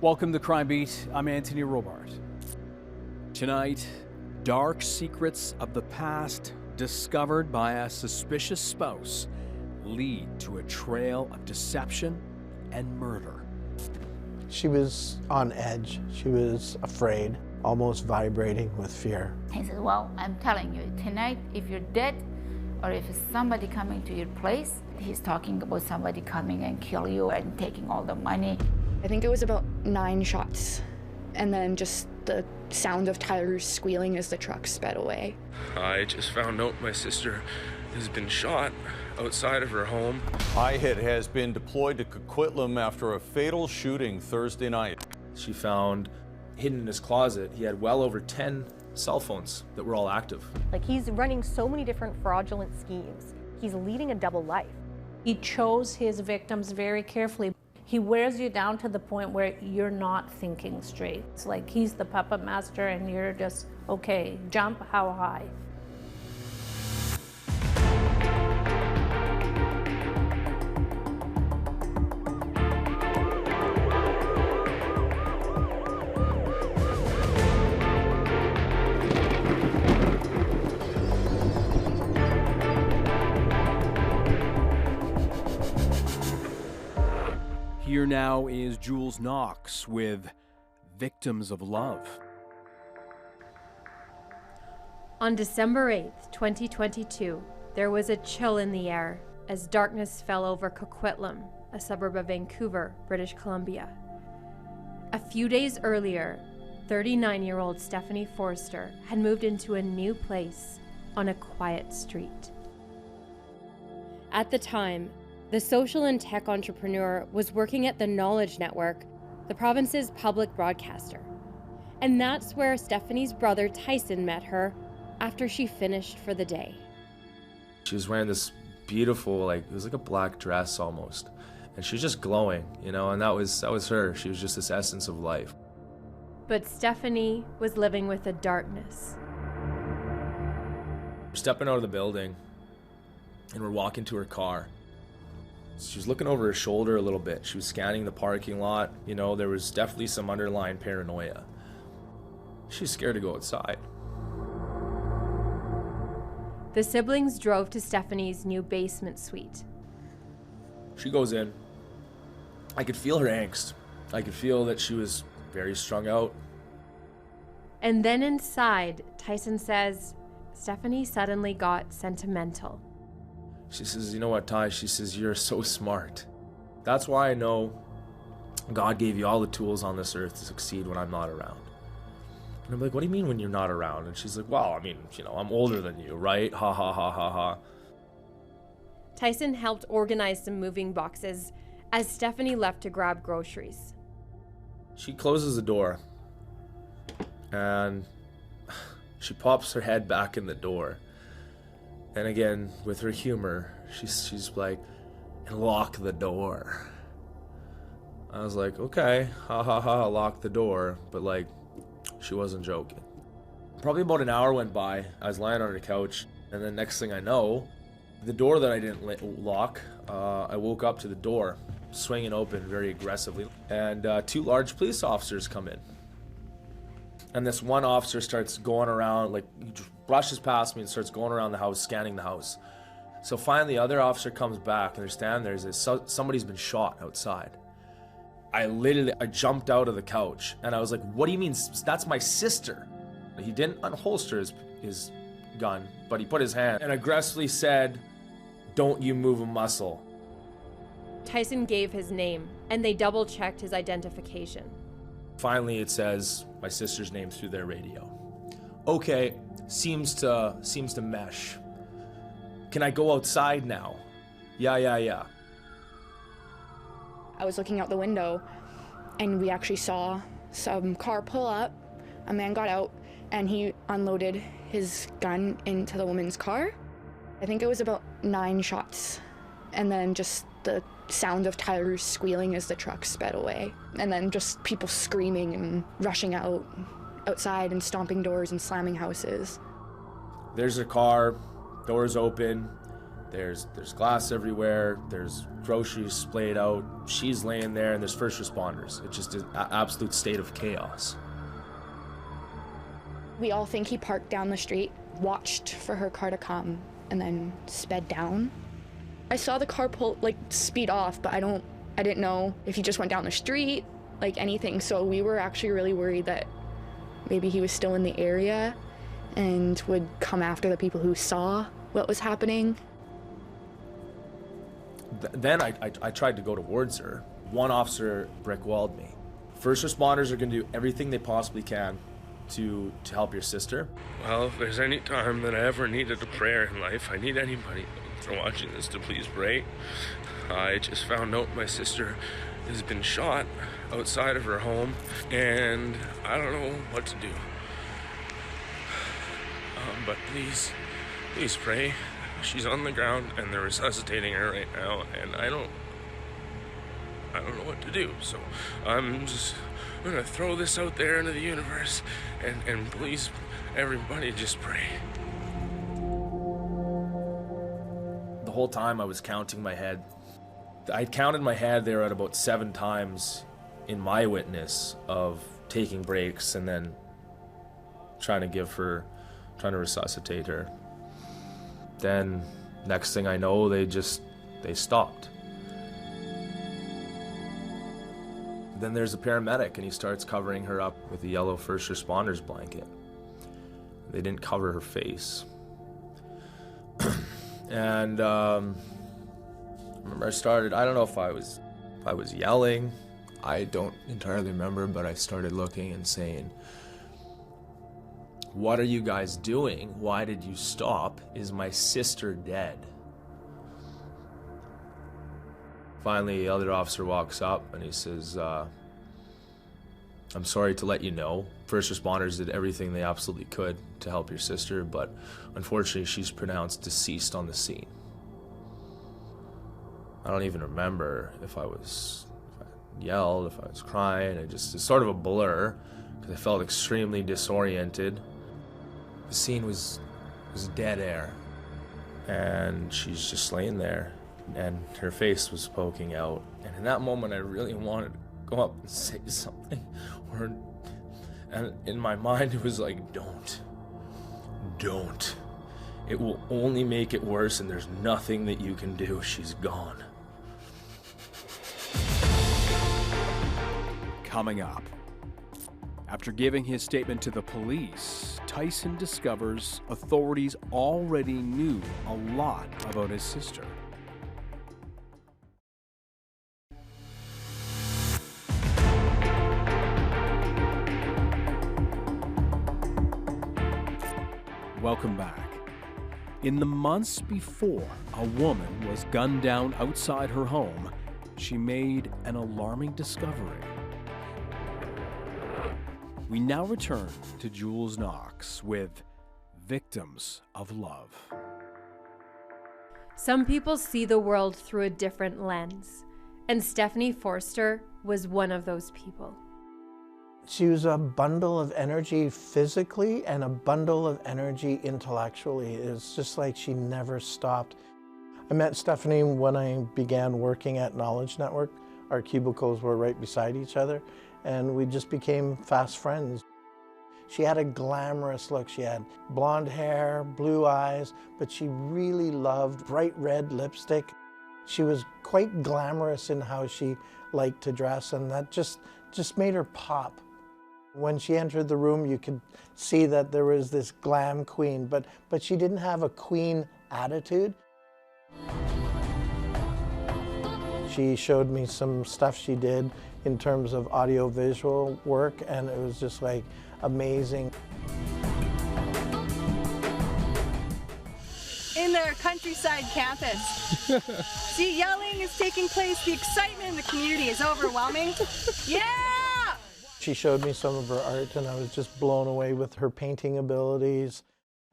Welcome to Crime Beat. I'm Anthony Robart. Tonight, dark secrets of the past discovered by a suspicious spouse lead to a trail of deception and murder. She was on edge. She was afraid, almost vibrating with fear. He said, well, I'm telling you, tonight, if you're dead or if somebody coming to your place, he's talking about somebody coming and kill you and taking all the money. I think it was about 9 shots, and then just the sound of tires squealing as the truck sped away. I just found out my sister has been shot outside of her home. IHIT has been deployed to Coquitlam after a fatal shooting Thursday night. She found hidden in his closet, he had well over 10 cell phones that were all active. Like, he's running so many different fraudulent schemes. He's leading a double life. He chose his victims very carefully. He wears you down to the point where you're not thinking straight. It's like he's the puppet master and you're just, okay, jump how high? Here now is Jules Knox with Victims of Love. On December 8th, 2022, there was a chill in the air as darkness fell over Coquitlam, a suburb of Vancouver, British Columbia. A few days earlier, 39-year-old Stephanie Forster had moved into a new place on a quiet street. At the time, the social and tech entrepreneur was working at the Knowledge Network, the province's public broadcaster. And that's where Stephanie's brother Tyson met her after she finished for the day. She was wearing this beautiful, it was like a black dress almost. And she was just glowing, and that was her. She was just this essence of life. But Stephanie was living with a darkness. We're stepping out of the building and we're walking to her car. She was looking over her shoulder a little bit. She was scanning the parking lot. There was definitely some underlying paranoia. She's scared to go outside. The siblings drove to Stephanie's new basement suite. She goes in. I could feel her angst. I could feel that she was very strung out. And then inside, Tyson says, Stephanie suddenly got sentimental. She says, you know what, Ty? She says, you're so smart. That's why I know God gave you all the tools on this earth to succeed when I'm not around. And I'm like, what do you mean when you're not around? And she's like, well, I'm older than you, right? Ha ha ha ha ha. Tyson helped organize some moving boxes as Stephanie left to grab groceries. She closes the door and she pops her head back in the door. And again, with her humor, she's like, and lock the door. I was like, okay, ha ha ha, lock the door. But she wasn't joking. Probably about an hour went by. I was lying on the couch, and then next thing I know, the door that I didn't lock, I woke up to the door swinging open very aggressively, and 2 large police officers come in. And this one officer starts going around, he just brushes past me and starts going around the house, scanning the house. So finally, the other officer comes back, and they're standing there. He says, somebody's been shot outside. I jumped out of the couch, and I was like, what do you mean? That's my sister. He didn't unholster his gun, but he put his hand and aggressively said, don't you move a muscle. Tyson gave his name, and they double-checked his identification. Finally, it says my sister's name through their radio. Okay, seems to mesh. Can I go outside now? Yeah. I was looking out the window, and we actually saw some car pull up. A man got out, and he unloaded his gun into the woman's car. I think it was about 9 shots, and then just the sound of tires squealing as the truck sped away, and then just people screaming and rushing outside and stomping doors and slamming houses. There's a car, doors open, There's glass everywhere, there's groceries splayed out, she's laying there, and there's first responders. It's just an absolute state of chaos. We all think he parked down the street, watched for her car to come, and then sped down. I saw the car speed off, but I didn't know if he just went down the street, anything. So we were actually really worried that maybe he was still in the area and would come after the people who saw what was happening. Then I tried to go towards her. One officer brick-walled me. First responders are gonna do everything they possibly can to help your sister. Well, if there's any time that I ever needed a prayer in life, I need anybody for watching this to please pray. I just found out my sister has been shot outside of her home, and I don't know what to do. But please pray. She's on the ground and they're resuscitating her right now, and I don't know what to do. So I'm gonna throw this out there into the universe, and please, everybody, just pray. The whole time I was counting my head. I'd counted my head there at about 7 times in my witness of taking breaks and then trying to resuscitate her. Then next thing I know, they stopped. Then there's a paramedic and he starts covering her up with a yellow first responders blanket. They didn't cover her face. And I remember I don't know if I was yelling. I don't entirely remember, but I started looking and saying, "What are you guys doing? Why did you stop? Is my sister dead?" Finally, the other officer walks up and he says, "I'm sorry to let you know, first responders did everything they absolutely could to help your sister, but unfortunately she's pronounced deceased on the scene." I don't even remember if I yelled, if I was crying. It's sort of a blur, because I felt extremely disoriented. The scene was dead air, and she's just laying there, and her face was poking out. And in that moment, I really wanted to go up and say something, and in my mind, it was like, don't. It will only make it worse, and there's nothing that you can do. She's gone. Coming up. After giving his statement to the police, Tyson discovers authorities already knew a lot about his sister. Welcome back. In the months before a woman was gunned down outside her home, she made an alarming discovery. We now return to Jules Knox with Victims of Love. Some people see the world through a different lens, and Stephanie Forster was one of those people. She was a bundle of energy physically and a bundle of energy intellectually. It's just like she never stopped. I met Stephanie when I began working at Knowledge Network. Our cubicles were right beside each other, and we just became fast friends. She had a glamorous look. She had blonde hair, blue eyes, but she really loved bright red lipstick. She was quite glamorous in how she liked to dress, and that just made her pop. When she entered the room, you could see that there was this glam queen, but she didn't have a queen attitude. She showed me some stuff she did in terms of audio-visual work, and it was just like amazing. In their countryside campus. See, yelling is taking place. The excitement in the community is overwhelming. Yeah! She showed me some of her art, and I was just blown away with her painting abilities.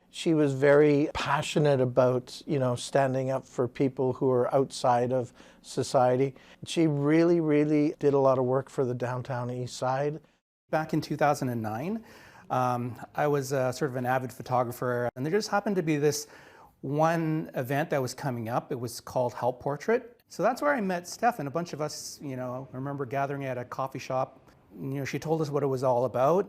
She was very passionate about, standing up for people who are outside of society. She really, really did a lot of work for the downtown east side. Back in 2009, I was sort of an avid photographer, and there just happened to be this one event that was coming up. It was called Help Portrait. So that's where I met Steph, and a bunch of us, I remember gathering at a coffee shop. She told us what it was all about.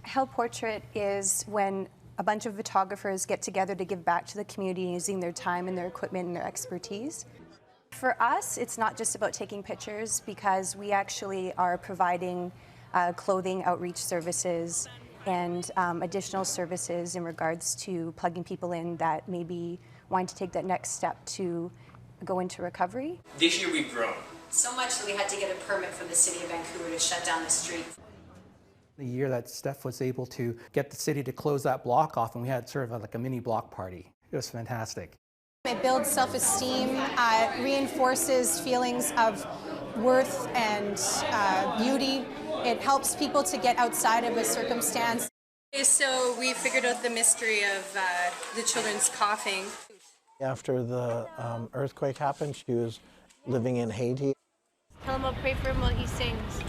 Help Portrait is when a bunch of photographers get together to give back to the community using their time and their equipment and their expertise. For us, it's not just about taking pictures, because we actually are providing clothing outreach services and additional services in regards to plugging people in that maybe want to take that next step to go into recovery. This year we've grown. So much that we had to get a permit from the city of Vancouver to shut down the street. The year that Steph was able to get the city to close that block off, and we had sort of like a mini block party. It was fantastic. It builds self-esteem, reinforces feelings of worth and beauty. It helps people to get outside of a circumstance. So we figured out the mystery of the children's coughing. After the earthquake happened, she was living in Haiti. Tell him I'll pray for him while he sings.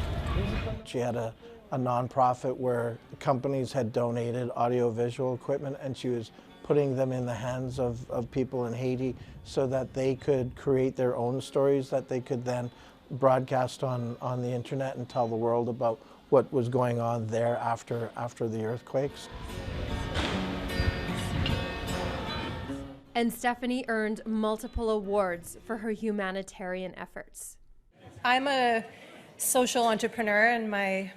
She had a nonprofit where companies had donated audiovisual equipment, and she was putting them in the hands of people in Haiti so that they could create their own stories that they could then broadcast on the internet and tell the world about what was going on there after the earthquakes. And Stephanie earned multiple awards for her humanitarian efforts. I'm a social entrepreneur, and my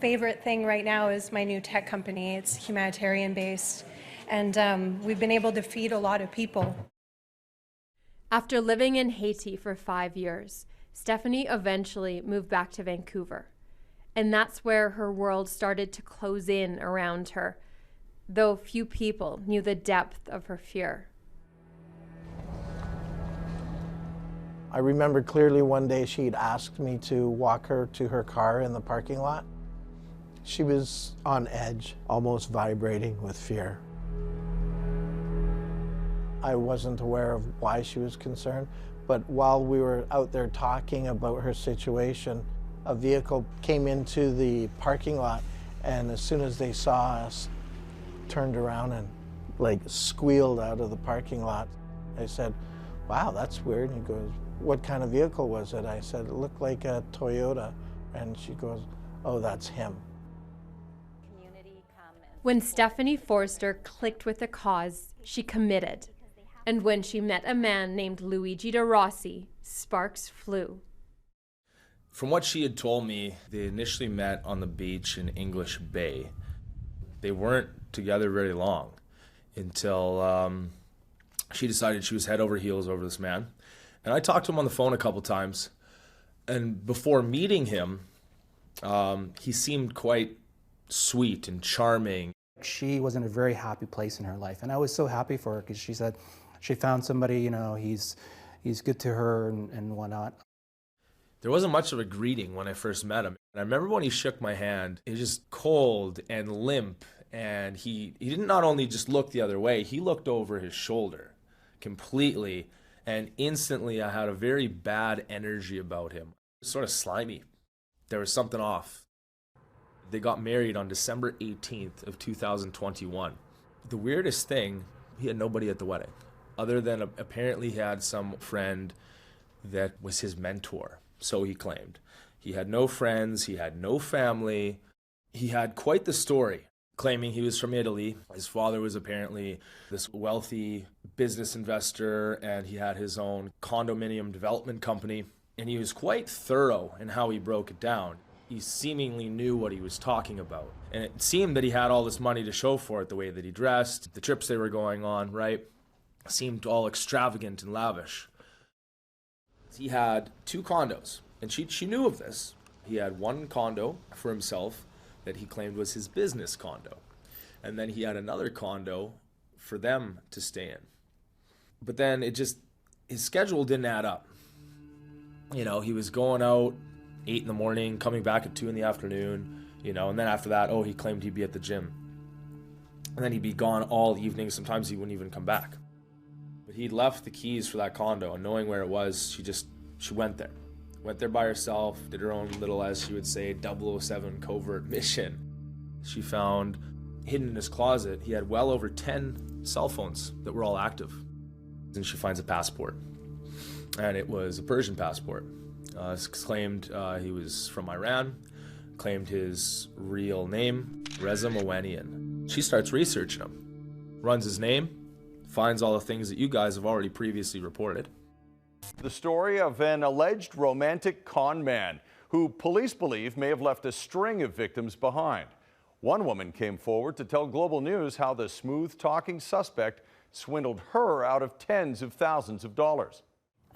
favorite thing right now is my new tech company. It's humanitarian based, and we've been able to feed a lot of people. After living in Haiti for 5 years, Stephanie eventually moved back to Vancouver. And that's where her world started to close in around her, though few people knew the depth of her fear. I remember clearly one day she'd asked me to walk her to her car in the parking lot. She was on edge, almost vibrating with fear. I wasn't aware of why she was concerned, but while we were out there talking about her situation, a vehicle came into the parking lot, and as soon as they saw us, turned around and squealed out of the parking lot. I said, "Wow, that's weird." And he goes, "What kind of vehicle was it?" I said, "It looked like a Toyota." And she goes, "Oh, that's him." When Stephanie Forster clicked with the cause, she committed. And when she met a man named Luigi Derossi, sparks flew. From what she had told me, they initially met on the beach in English Bay. They weren't together very long until she decided she was head over heels over this man. And I talked to him on the phone a couple times. And before meeting him, he seemed quite sweet and charming. She was in a very happy place in her life, and I was so happy for her, because she said she found somebody, he's good to her and whatnot. There wasn't much of a greeting when I first met him. And I remember when he shook my hand, he was just cold and limp, and he didn't not only just look the other way, he looked over his shoulder completely, and instantly I had a very bad energy about him. Sort of slimy. There was something off. They got married on December 18th of 2021. The weirdest thing, he had nobody at the wedding, other than apparently he had some friend that was his mentor, so he claimed. He had no friends, he had no family. He had quite the story, claiming he was from Italy. His father was apparently this wealthy business investor, and he had his own condominium development company. And he was quite thorough in how he broke it down. He seemingly knew what he was talking about. And it seemed that he had all this money to show for it, the way that he dressed, the trips they were going on, right? Seemed all extravagant and lavish. He had 2 condos, and she knew of this. He had one condo for himself that he claimed was his business condo. And then he had another condo for them to stay in. But then his schedule didn't add up. He was going out 8 in the morning, coming back at 2 in the afternoon, and then after that, he claimed he'd be at the gym. And then he'd be gone all evening. Sometimes he wouldn't even come back. But he'd left the keys for that condo, and knowing where it was, she went there. Went there by herself, did her own little, as she would say, 007 covert mission. She found hidden in his closet, he had well over 10 cell phones that were all active. And she finds a passport, and it was a Persian passport. Claimed he was from Iran, claimed his real name, Reza Mawanian. She starts researching him, runs his name, finds all the things that you guys have already previously reported. The story of an alleged romantic con man who police believe may have left a string of victims behind. One woman came forward to tell Global News how the smooth-talking suspect swindled her out of tens of thousands of dollars.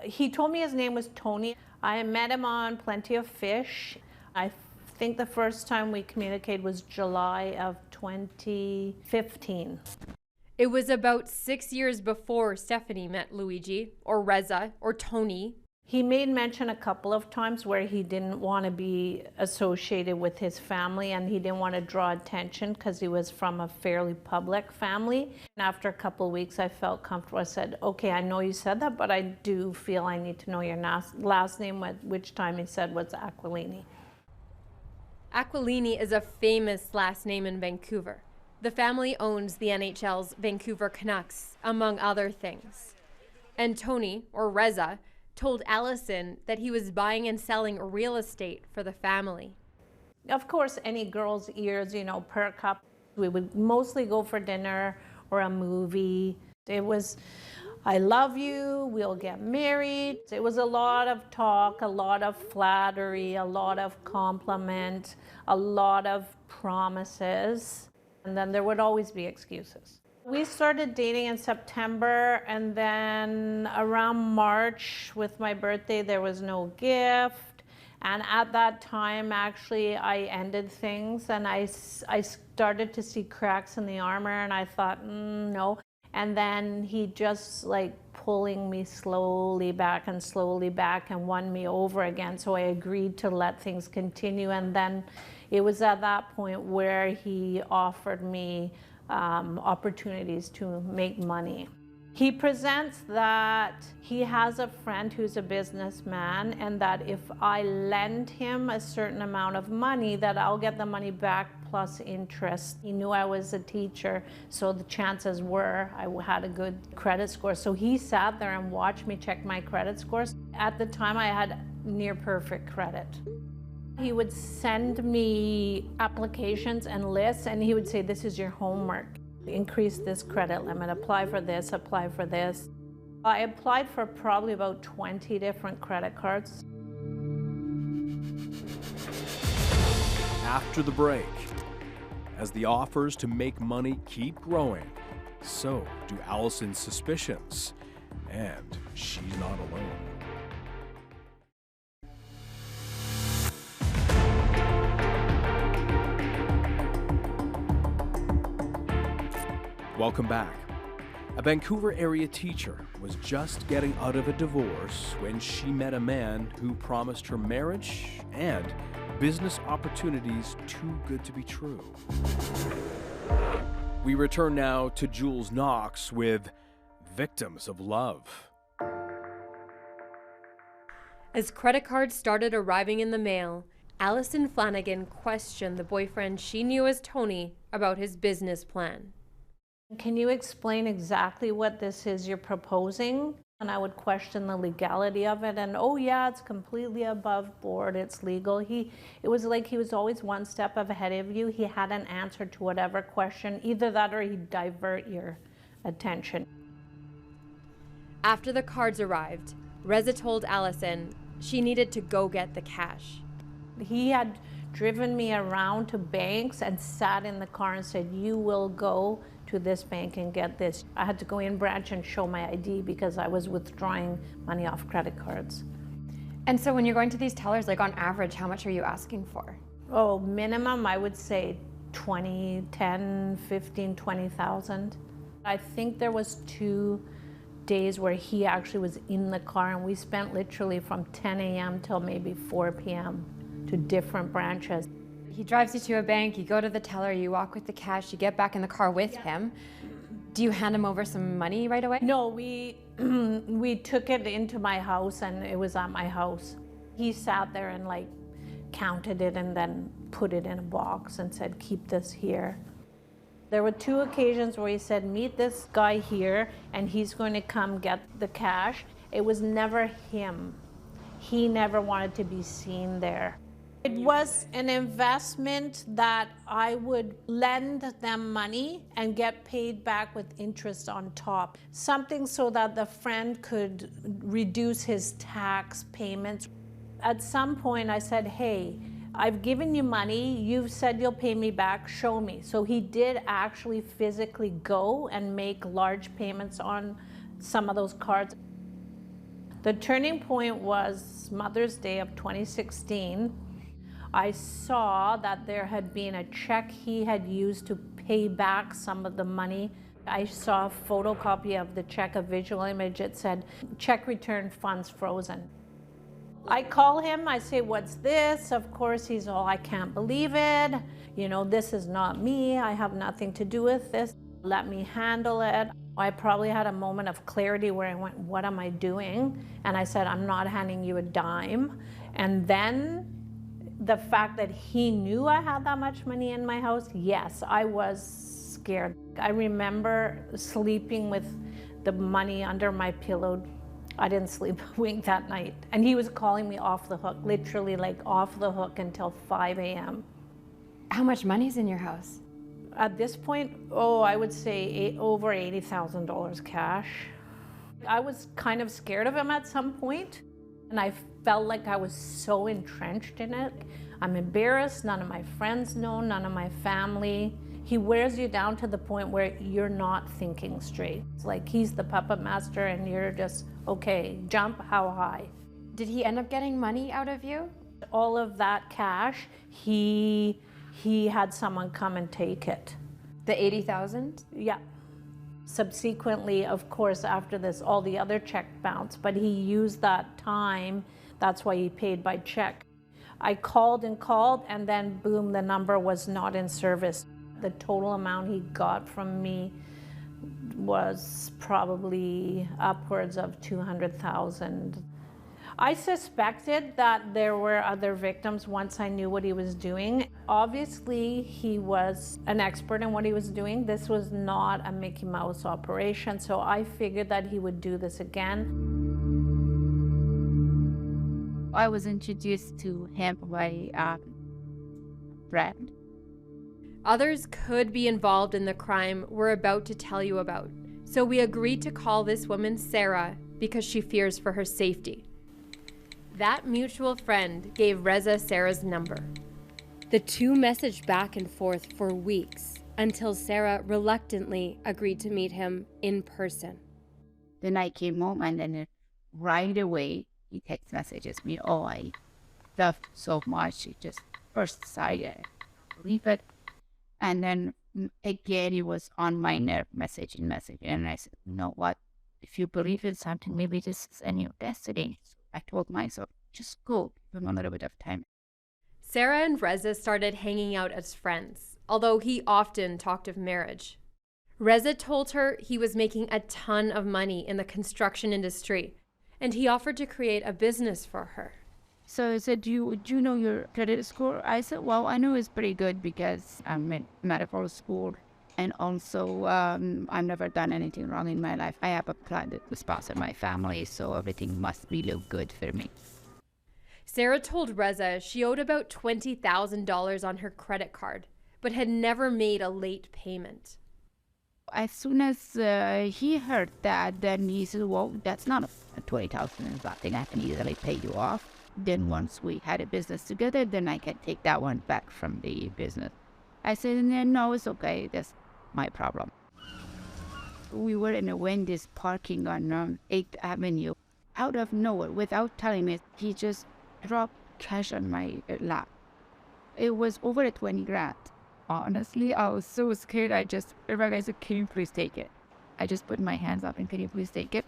He told me his name was Tony. I met him on Plenty of Fish. I think the first time we communicated was July of 2015. It was about 6 years before Stephanie met Luigi, or Reza, or Tony. He made mention a couple of times where he didn't want to be associated with his family, and he didn't want to draw attention because he was from a fairly public family. And after a couple of weeks, I felt comfortable. I said, okay, I know you said that, but I do feel I need to know your last name, which time he said was Aquilini. Aquilini is a famous last name in Vancouver. The family owns the NHL's Vancouver Canucks, among other things. And Tony, or Reza, told Allison that he was buying and selling real estate for the family. Of course, any girl's ears, perk up. We would mostly go for dinner or a movie. It was, I love you, we'll get married. It was a lot of talk, a lot of flattery, a lot of compliment, a lot of promises. And then there would always be excuses. We started dating in September, and then around March with my birthday, there was no gift. And at that time, actually, I ended things, and I started to see cracks in the armor, and I thought, no. And then he just pulling me slowly back and won me over again. So I agreed to let things continue. And then it was at that point where he offered me opportunities to make money. He presents that he has a friend who's a businessman, and that if I lend him a certain amount of money, that I'll get the money back plus interest. He knew I was a teacher, so the chances were I had a good credit score. So he sat there and watched me check my credit scores. At the time, I had near perfect credit. He would send me applications and lists, and he would say, this is your homework. Increase this credit limit, apply for this, apply for this. I applied for probably about 20 different credit cards. After the break, as the offers to make money keep growing, so do Allison's suspicions, and she's not alone. Welcome back. A Vancouver area teacher was just getting out of a divorce when she met a man who promised her marriage and business opportunities too good to be true. We return now to Jules Knox with Victims of Love. As credit cards started arriving in the mail, Allison Flanagan questioned the boyfriend she knew as Tony about his business plan. Can you explain exactly what this is you're proposing? And I would question the legality of it, and oh yeah, it's completely above board, it's legal. It was like he was always one step ahead of you. He had an answer to whatever question, either that or he'd divert your attention. After the cards arrived, Reza told Allison she needed to go get the cash. He had driven me around to banks and sat in the car and said, you will go to this bank and get this. I had to go in branch and show my ID because I was withdrawing money off credit cards. And so when you're going to these tellers, on average, how much are you asking for? Oh, minimum, I would say 10, 15, 20,000. I think there was 2 days where he actually was in the car, and we spent literally from 10 a.m. till maybe 4 p.m. to different branches. He drives you to a bank, you go to the teller, you walk with the cash, you get back in the car with him. Do you hand him over some money right away? No, we took it into my house, and it was at my house. He sat there and counted it and then put it in a box and said, keep this here. There were 2 occasions where he said, meet this guy here and he's going to come get the cash. It was never him. He never wanted to be seen there. It was an investment that I would lend them money and get paid back with interest on top. Something so that the friend could reduce his tax payments. At some point I said, hey, I've given you money, you've said you'll pay me back, show me. So he did actually physically go and make large payments on some of those cards. The turning point was Mother's Day of 2016. I saw that there had been a check he had used to pay back some of the money. I saw a photocopy of the check, a visual image. It said, check return funds frozen. I call him, I say, what's this? Of course, he's all, I can't believe it. You know, this is not me. I have nothing to do with this. Let me handle it. I probably had a moment of clarity where I went, what am I doing? And I said, I'm not handing you a dime. And then the fact that he knew I had that much money in my house, yes, I was scared. I remember sleeping with the money under my pillow. I didn't sleep a wink that night. And he was calling me off the hook, literally like off the hook until 5 a.m. How much money's in your house? At this point, I would say over $80,000 cash. I was kind of scared of him at some point, and I felt like I was so entrenched in it. I'm embarrassed, none of my friends know, none of my family. He wears you down to the point where you're not thinking straight. It's like he's the puppet master and you're just, okay, jump how high. Did he end up getting money out of you? All of that cash, he had someone come and take it. The $80,000? Yeah. Subsequently, of course, after this, all the other check bounced, but he used that time. That's why he paid by check. I called, and then boom, the number was not in service. The total amount he got from me was probably upwards of $200,000. I suspected that there were other victims once I knew what he was doing. Obviously, he was an expert in what he was doing. This was not a Mickey Mouse operation, so I figured that he would do this again. I was introduced to him by a friend. Others could be involved in the crime we're about to tell you about, so we agreed to call this woman Sarah because she fears for her safety. That mutual friend gave Reza Sarah's number. The two messaged back and forth for weeks until Sarah reluctantly agreed to meet him in person. Then I came home and then right away he text messages me, oh, I love so much. It just first sight, I can't believe it. And then again, he was on my nerve messaging. And I said, you know what? If you believe in something, maybe this is in your destiny. So I told myself, just go, give him a little bit of time. Sarah and Reza started hanging out as friends, although he often talked of marriage. Reza told her he was making a ton of money in the construction industry, and he offered to create a business for her. So he said, do you know your credit score? I said, well, I know it's pretty good because I'm in medical school. And also, I've never done anything wrong in my life. I have a private spouse in my family, so everything must be look good for me. Sarah told Reza she owed about $20,000 on her credit card, but had never made a late payment. As soon as he heard that, then he said, well, that's not a $20,000 thing. I can easily pay you off. Then once we had a business together, then I can take that one back from the business. I said, no, it's okay. That's my problem. We were in a Wendy's parking on 8th Avenue. Out of nowhere, without telling me, he just dropped cash on my lap. It was over $20,000. Honestly, I was so scared. I just realized, can you please take it? I just put my hands up and can you please take it?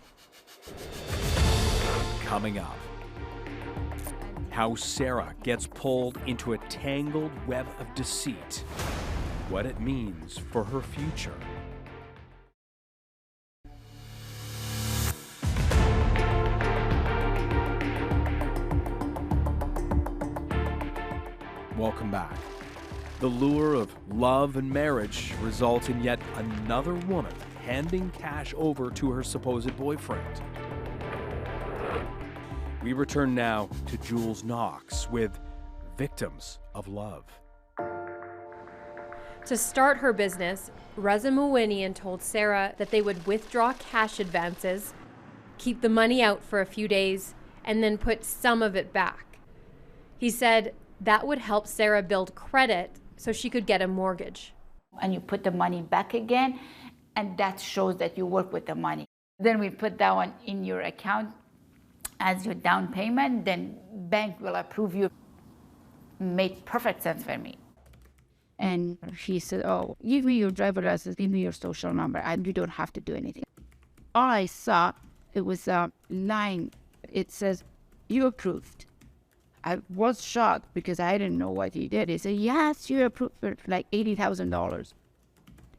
Coming up, how Sarah gets pulled into a tangled web of deceit, what it means for her future. Welcome back. The lure of love and marriage results in yet another woman handing cash over to her supposed boyfriend. We return now to Jules Knox with Victims of Love. To start her business, Reza Mouinian told Sarah that they would withdraw cash advances, keep the money out for a few days, and then put some of it back. He said that would help Sarah build credit so she could get a mortgage. And you put the money back again, and that shows that you work with the money. Then we put that one in your account as your down payment, then bank will approve you. Made perfect sense for me. And he said, oh, give me your driver's license, give me your social number, and you don't have to do anything. All I saw, it was a line. It says, you approved. I was shocked because I didn't know what he did. He said, yes, you approved for like $80,000.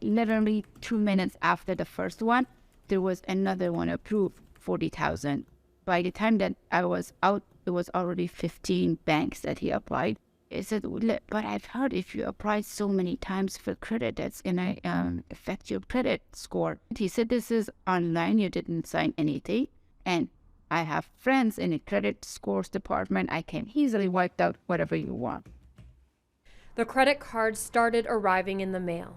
Literally 2 minutes after the first one, there was another one approved, $40,000. By the time that I was out, it was already 15 banks that he applied. He said, but I've heard if you apply so many times for credit, that's going to affect your credit score. He said, this is online, you didn't sign anything. And I have friends in the credit scores department. I can easily wipe out whatever you want. The credit cards started arriving in the mail.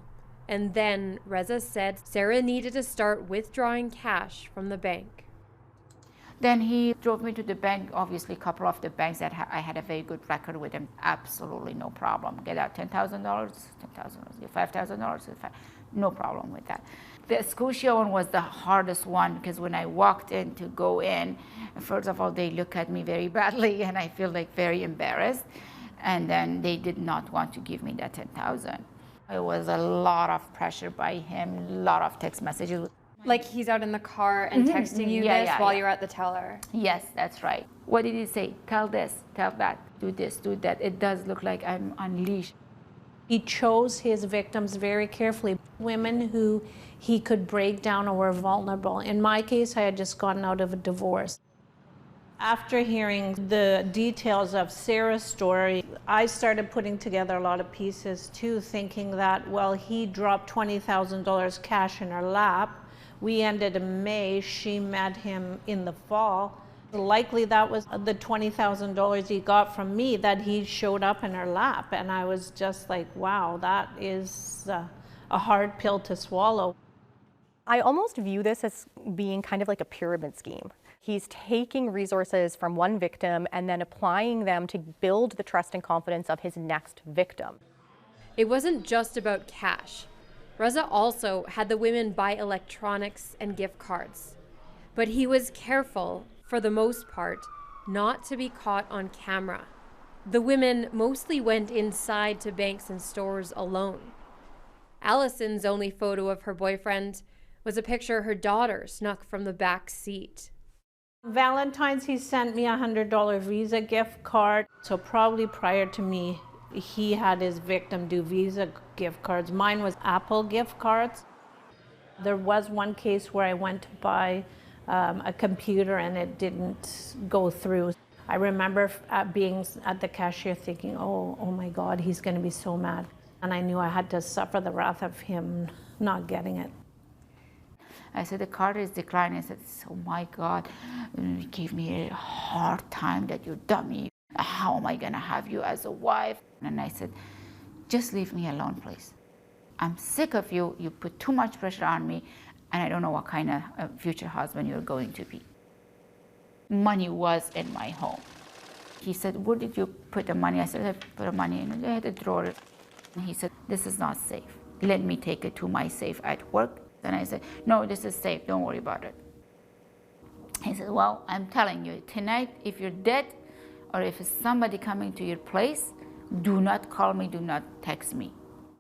And then Reza said Sarah needed to start withdrawing cash from the bank. Then he drove me to the bank, obviously a couple of the banks that I had a very good record with them, absolutely no problem. Get out $10,000, $10,000, $5,000, no problem with that. The Scotia one was the hardest one because when I walked in to go in, first of all, they look at me very badly and I feel like very embarrassed. And then they did not want to give me that $10,000. It was a lot of pressure by him, a lot of text messages. Like he's out in the car and texting you while you're at the teller? Yes, that's right. What did he say? Tell this, tell that, do this, do that. It does look like I'm unleashed. He chose his victims very carefully. Women who he could break down or were vulnerable. In my case, I had just gotten out of a divorce. After hearing the details of Sarah's story, I started putting together a lot of pieces too, thinking that, well, he dropped $20,000 cash in her lap. We ended in May, she met him in the fall. Likely that was the $20,000 he got from me that he showed up in her lap. And I was just like, wow, that is a hard pill to swallow. I almost view this as being kind of like a pyramid scheme. He's taking resources from one victim and then applying them to build the trust and confidence of his next victim. It wasn't just about cash. Reza also had the women buy electronics and gift cards. But he was careful, for the most part, not to be caught on camera. The women mostly went inside to banks and stores alone. Allison's only photo of her boyfriend was a picture of her daughter snuck from the back seat. Valentine's, he sent me a $100 Visa gift card. So probably prior to me, he had his victim do Visa gift cards. Mine was Apple gift cards. There was one case where I went to buy a computer and it didn't go through. I remember being at the cashier thinking, oh my God, he's going to be so mad. And I knew I had to suffer the wrath of him not getting it. I said, the card is declined. I said, oh my God, you gave me a hard time that you dummy. How am I going to have you as a wife? And I said, just leave me alone, please. I'm sick of you. You put too much pressure on me, and I don't know what kind of future husband you're going to be. Money was in my home. He said, where did you put the money? I said, I put the money in the drawer. And he said, this is not safe. Let me take it to my safe at work. And I said, no, this is safe. Don't worry about it. He said, well, I'm telling you, tonight, if you're dead, or if it's somebody coming to your place, do not call me, do not text me.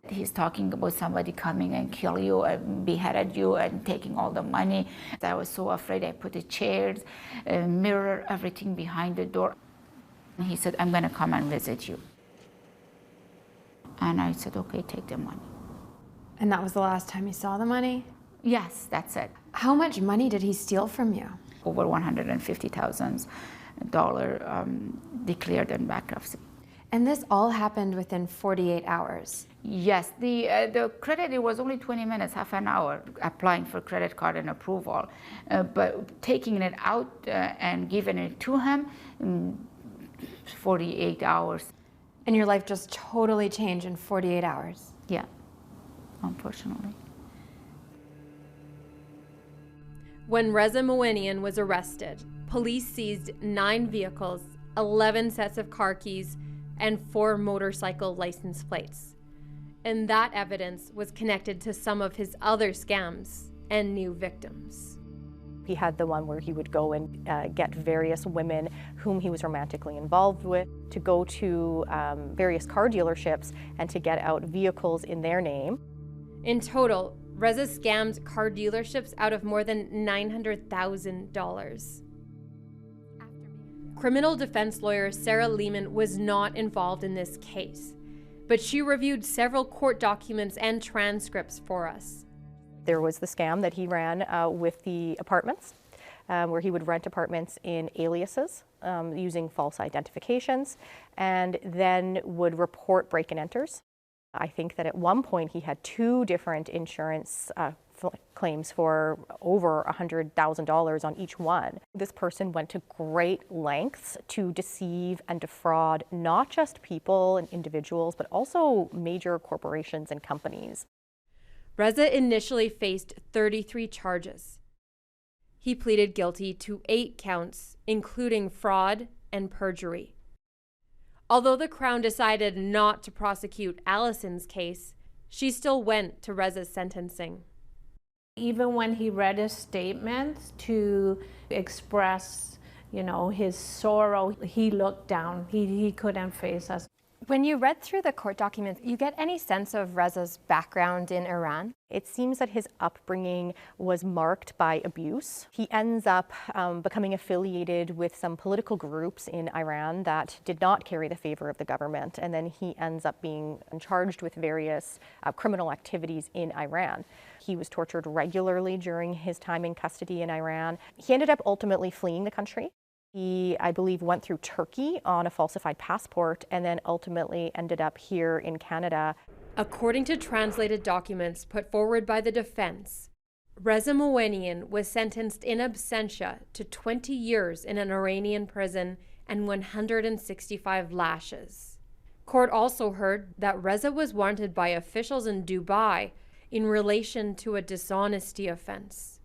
He's talking about somebody coming and kill you and beheaded you and taking all the money. I was so afraid. I put the chairs, a mirror, everything behind the door. And he said, I'm going to come and visit you. And I said, okay, take the money. And that was the last time you saw the money? Yes, that's it. How much money did he steal from you? Over $150,000 declared in bankruptcy. And this all happened within 48 hours. Yes, the credit, it was only 20 minutes, half an hour, applying for credit card and approval. But taking it out and giving it to him, 48 hours. And your life just totally changed in 48 hours. Yeah, unfortunately. When Reza Mouenian was arrested, police seized 9 vehicles, 11 sets of car keys, and 4 motorcycle license plates. And that evidence was connected to some of his other scams and new victims. He had the one where he would go and get various women whom he was romantically involved with to go to various car dealerships and to get out vehicles in their name. In total, Reza scammed car dealerships out of more than $900,000. Criminal defense lawyer Sarah Lehman was not involved in this case, but she reviewed several court documents and transcripts for us. There was the scam that he ran with the apartments, where he would rent apartments in aliases using false identifications, and then would report break-and-enters. I think that at one point he had 2 different insurance claims for over $100,000 on each one. This person went to great lengths to deceive and defraud not just people and individuals, but also major corporations and companies. Reza initially faced 33 charges. He pleaded guilty to 8 counts, including fraud and perjury. Although the Crown decided not to prosecute Allison's case, she still went to Reza's sentencing. Even when he read his statement to express, his sorrow, he looked down. He couldn't face us. When you read through the court documents, you get any sense of Reza's background in Iran? It seems that his upbringing was marked by abuse. He ends up becoming affiliated with some political groups in Iran that did not carry the favor of the government, and then he ends up being charged with various criminal activities in Iran. He was tortured regularly during his time in custody in Iran. He ended up ultimately fleeing the country. He, I believe, went through Turkey on a falsified passport and then ultimately ended up here in Canada. According to translated documents put forward by the defense, Reza Mouenian was sentenced in absentia to 20 years in an Iranian prison and 165 lashes. Court also heard that Reza was wanted by officials in Dubai in relation to a dishonesty offense.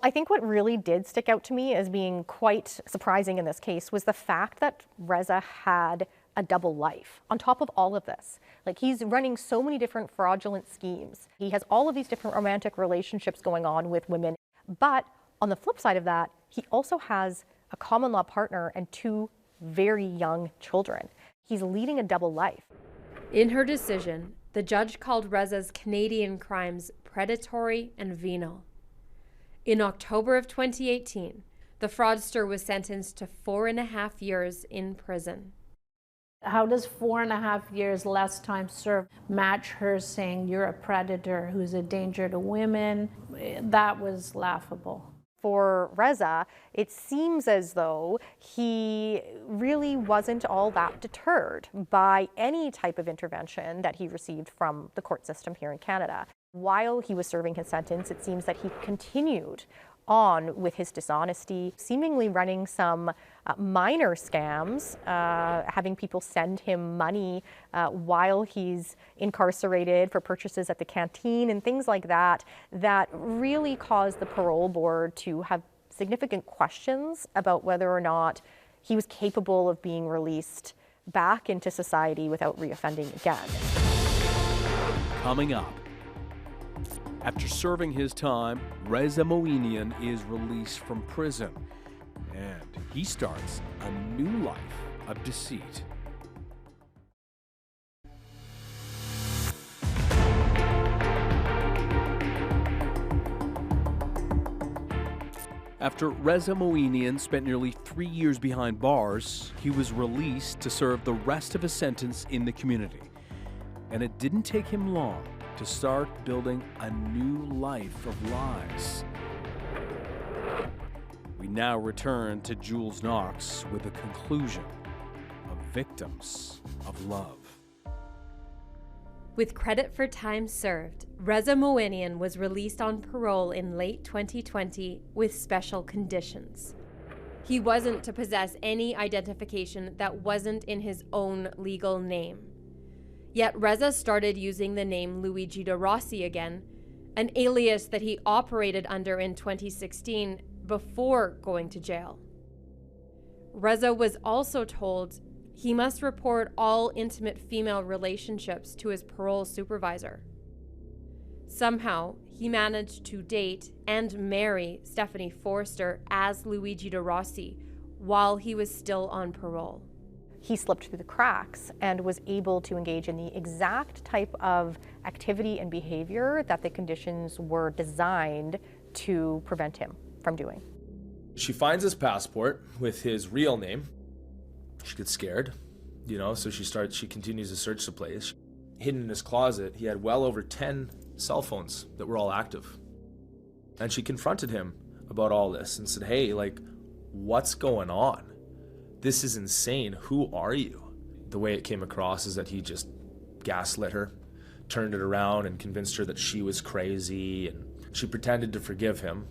I think what really did stick out to me as being quite surprising in this case was the fact that Reza had a double life on top of all of this. Like, he's running so many different fraudulent schemes. He has all of these different romantic relationships going on with women. But on the flip side of that, he also has a common law partner and 2 very young children. He's leading a double life. In her decision, the judge called Reza's Canadian crimes predatory and venal. In October of 2018, the fraudster was sentenced to 4.5 years in prison. How does 4.5 years less time served match her saying you're a predator who's a danger to women? That was laughable. For Reza, it seems as though he really wasn't all that deterred by any type of intervention that he received from the court system here in Canada. While he was serving his sentence, it seems that he continued on with his dishonesty, seemingly running some minor scams, having people send him money while he's incarcerated for purchases at the canteen and things like that, that really caused the parole board to have significant questions about whether or not he was capable of being released back into society without reoffending again. Coming up, after serving his time, Reza Mouenian is released from prison, and he starts a new life of deceit. After Reza Mouenian spent nearly 3 years behind bars, he was released to serve the rest of his sentence in the community. And it didn't take him long to start building a new life of lies. We now return to Jules Knox with a conclusion of Victims of love. With credit for time served, Reza Moinian was released on parole in late 2020 with special conditions. He wasn't to possess any identification that wasn't in his own legal name. Yet Reza started using the name Luigi Derossi again, an alias that he operated under in 2016 before going to jail. Reza was also told he must report all intimate female relationships to his parole supervisor. Somehow, he managed to date and marry Stephanie Forster as Luigi Derossi while he was still on parole. He slipped through the cracks and was able to engage in the exact type of activity and behavior that the conditions were designed to prevent him from doing. She finds his passport with his real name. She gets scared, so she continues to search the place. Hidden in his closet, he had well over 10 cell phones that were all active. And she confronted him about all this and said, hey, what's going on? This is insane. Who are you? The way it came across is that he just gaslit her, turned it around and convinced her that she was crazy, and she pretended to forgive him,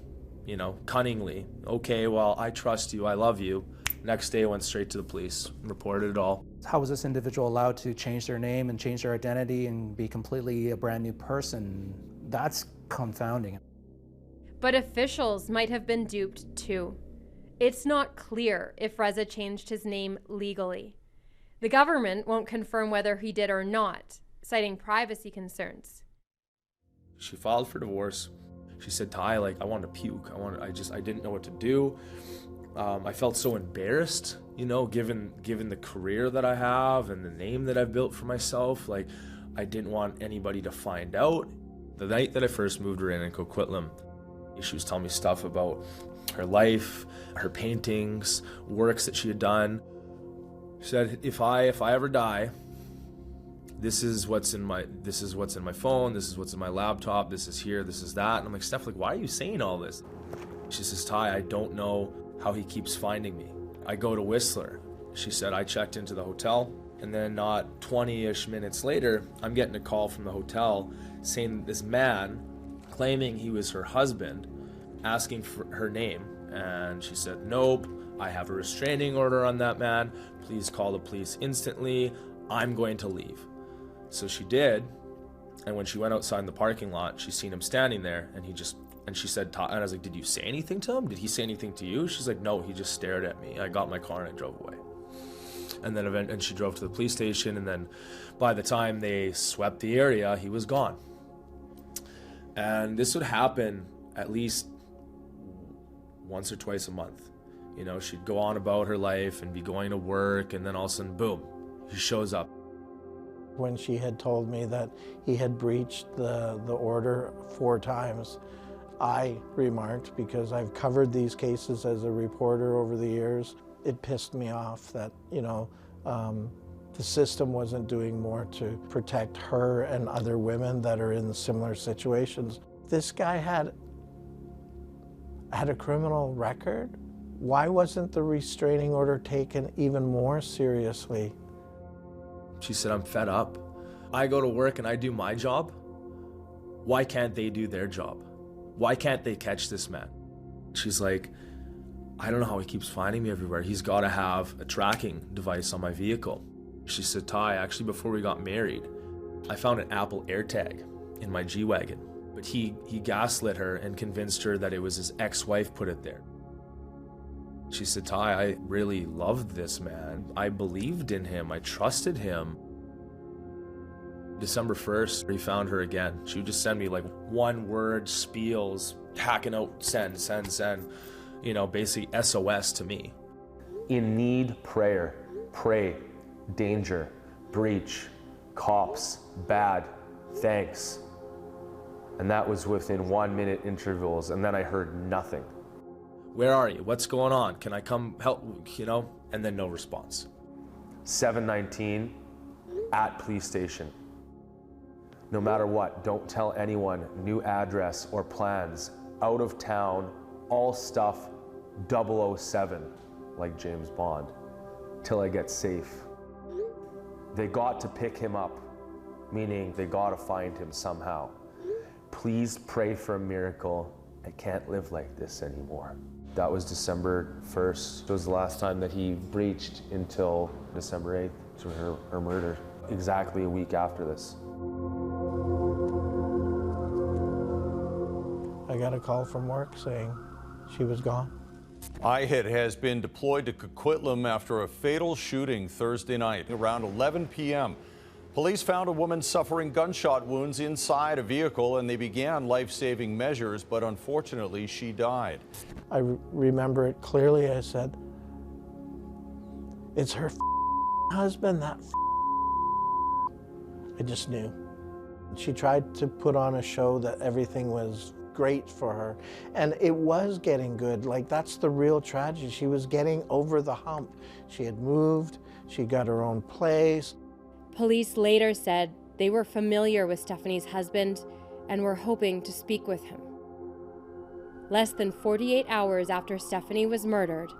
cunningly. Okay, well, I trust you, I love you. Next day, went straight to the police, reported it all. How was this individual allowed to change their name and change their identity and be completely a brand new person? That's confounding. But officials might have been duped too. It's not clear if Reza changed his name legally. The government won't confirm whether he did or not, citing privacy concerns. She filed for divorce. She said, Ty, I wanted to puke. I didn't know what to do. I felt so embarrassed, given the career that I have and the name that I've built for myself. I didn't want anybody to find out. The night that I first moved her in Coquitlam, she was telling me stuff about her life, her paintings, works that she had done. She said, if I ever die, this is what's in my phone, this is what's in my laptop, this is here, this is that. And I'm like, Steph, why are you saying all this? She says, Ty, I don't know how he keeps finding me. I go to Whistler. She said, I checked into the hotel, and then not 20-ish minutes later, I'm getting a call from the hotel saying this man, claiming he was her husband, asking for her name. And she said, nope, I have a restraining order on that man. Please call the police instantly. I'm going to leave. So she did. And when she went outside in the parking lot, she seen him standing there, and she said, and I was like, did you say anything to him? Did he say anything to you? She's like, no, he just stared at me. I got in my car and I drove away. And then she drove to the police station, and then by the time they swept the area, he was gone. And this would happen at least once or twice a month. She'd go on about her life and be going to work, and then all of a sudden, boom, he shows up. When she had told me that he had breached the order 4 times, I remarked, because I've covered these cases as a reporter over the years, it pissed me off that, the system wasn't doing more to protect her and other women that are in similar situations. This guy had a criminal record. Why wasn't the restraining order taken even more seriously? She said, I'm fed up. I go to work and I do my job. Why can't they do their job? Why can't they catch this man? She's like, I don't know how he keeps finding me everywhere. He's got to have a tracking device on my vehicle. She said, Ty, actually, before we got married, I found an Apple AirTag in my G-Wagon. But he gaslit her and convinced her that it was his ex-wife put it there. She said, Ty, I really loved this man. I believed in him. I trusted him. December 1st, he found her again. She would just send me one-word spiels, hacking out, send, basically SOS to me. In need, prayer, pray, danger, breach, cops, bad, thanks. And that was within 1-minute intervals, and then I heard nothing. Where are you? What's going on? Can I come help? And then no response. 7:19 at police station. No matter what, don't tell anyone, new address or plans, out of town, all stuff 007, like James Bond, till I get safe. They got to pick him up, meaning they got to find him somehow. Please pray for a miracle. I can't live like this anymore. That was December 1st. It was the last time that he breached until December 8th to her murder, exactly a week after this. I got a call from work saying she was gone. IHIT has been deployed to Coquitlam after a fatal shooting Thursday night around 11 p.m. Police found a woman suffering gunshot wounds inside a vehicle, and they began life-saving measures, but unfortunately she died. I remember it clearly. I said, "It's her husband, that I just knew." She tried to put on a show that everything was great for her, and it was getting good. Like, that's the real tragedy. She was getting over the hump. She had moved, she got her own place. Police later said they were familiar with Stephanie's husband and were hoping to speak with him. Less than 48 hours after Stephanie was murdered,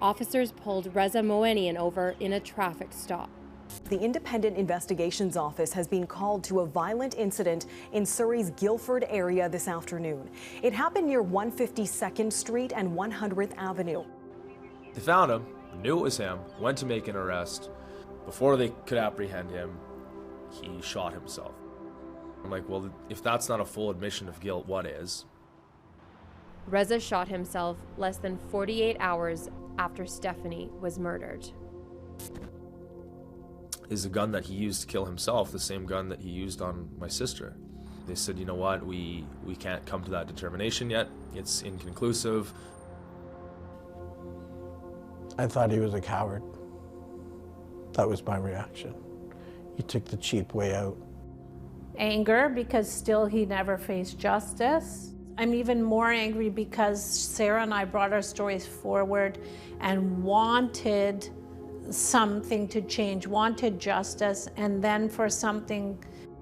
officers pulled Reza Moenian over in a traffic stop. The Independent Investigations Office has been called to a violent incident in Surrey's Guildford area this afternoon. It happened near 152nd Street and 100th Avenue. They found him, knew it was him, went to make an arrest. Before they could apprehend him, he shot himself. I'm like, well, if that's not a full admission of guilt, what is? Reza shot himself less than 48 hours after Stephanie was murdered. Is the gun that he used to kill himself the same gun that he used on my sister? They said, you know what, we can't come to that determination yet. It's inconclusive. I thought he was a coward. That was my reaction. He took the cheap way out. Anger, because still he never faced justice. I'm even more angry because Sarah and I brought our stories forward and wanted something to change, wanted justice, and then for something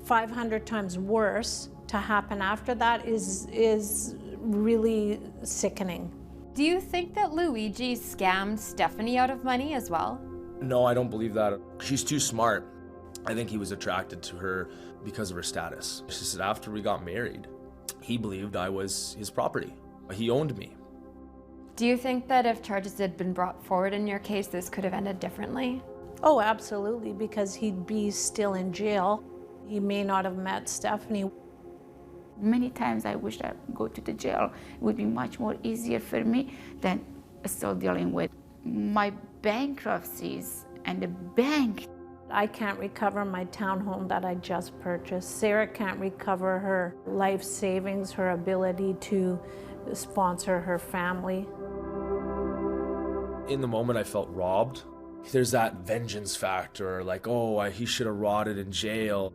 500 times worse to happen after that is really sickening. Do you think that Luigi scammed Stephanie out of money as well? No, I don't believe that. She's too smart. I think he was attracted to her because of her status. She said after we got married, he believed I was his property. He owned me. Do you think that if charges had been brought forward in your case, this could have ended differently? Oh, absolutely, because he'd be still in jail. He may not have met Stephanie. Many times I wish I'd go to the jail. It would be much more easier for me than still dealing with my bankruptcies and the bank. I can't recover my townhome that I just purchased. Sarah can't recover her life savings, her ability to sponsor her family. In the moment, I felt robbed. There's that vengeance factor, like, oh, he should have rotted in jail.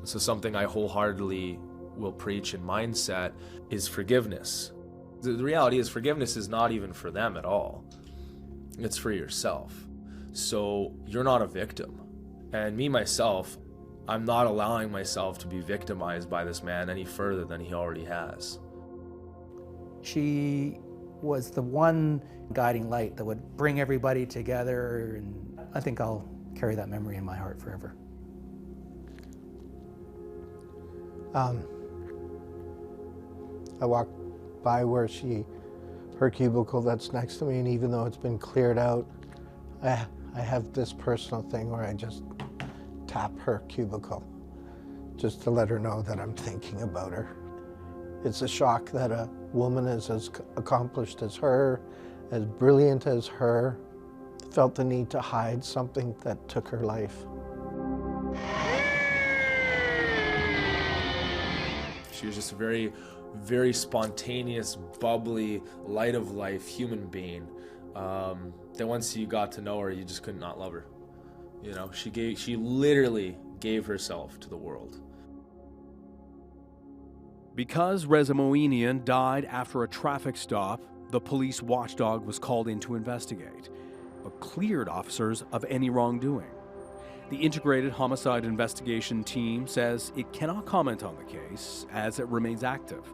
So something I wholeheartedly will preach in mindset is forgiveness. The reality is forgiveness is not even for them at all. It's for yourself. So you're not a victim. And me, myself, I'm not allowing myself to be victimized by this man any further than he already has. She was the one guiding light that would bring everybody together, and I think I'll carry that memory in my heart forever. I walked by where her cubicle that's next to me, and even though it's been cleared out, I have this personal thing where I just tap her cubicle just to let her know that I'm thinking about her. It's a shock that a woman as accomplished as her, as brilliant as her, felt the need to hide something that took her life. She was just a very, very spontaneous, bubbly, light of life human being. That once you got to know her, you just could not love her. You know, she literally gave herself to the world. Because Reza Moenian died after a traffic stop, the police watchdog was called in to investigate, but cleared officers of any wrongdoing. The Integrated Homicide Investigation Team says it cannot comment on the case as it remains active.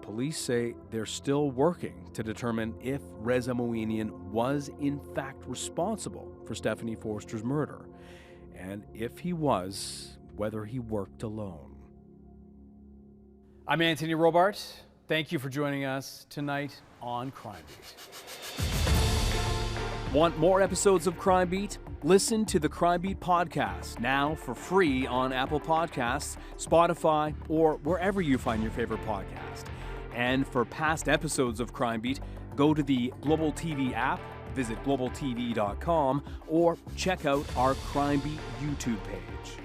Police say they're still working to determine if Reza Moenian was in fact responsible for Stephanie Forster's murder. and if he was, whether he worked alone. I'm Anthony Robart. Thank you for joining us tonight on Crime Beat. Want more episodes of Crime Beat? Listen to the Crime Beat podcast now for free on Apple Podcasts, Spotify, or wherever you find your favorite podcast. And for past episodes of Crime Beat, go to the Global TV app, visit globaltv.com, or check out our Crime Beat YouTube page.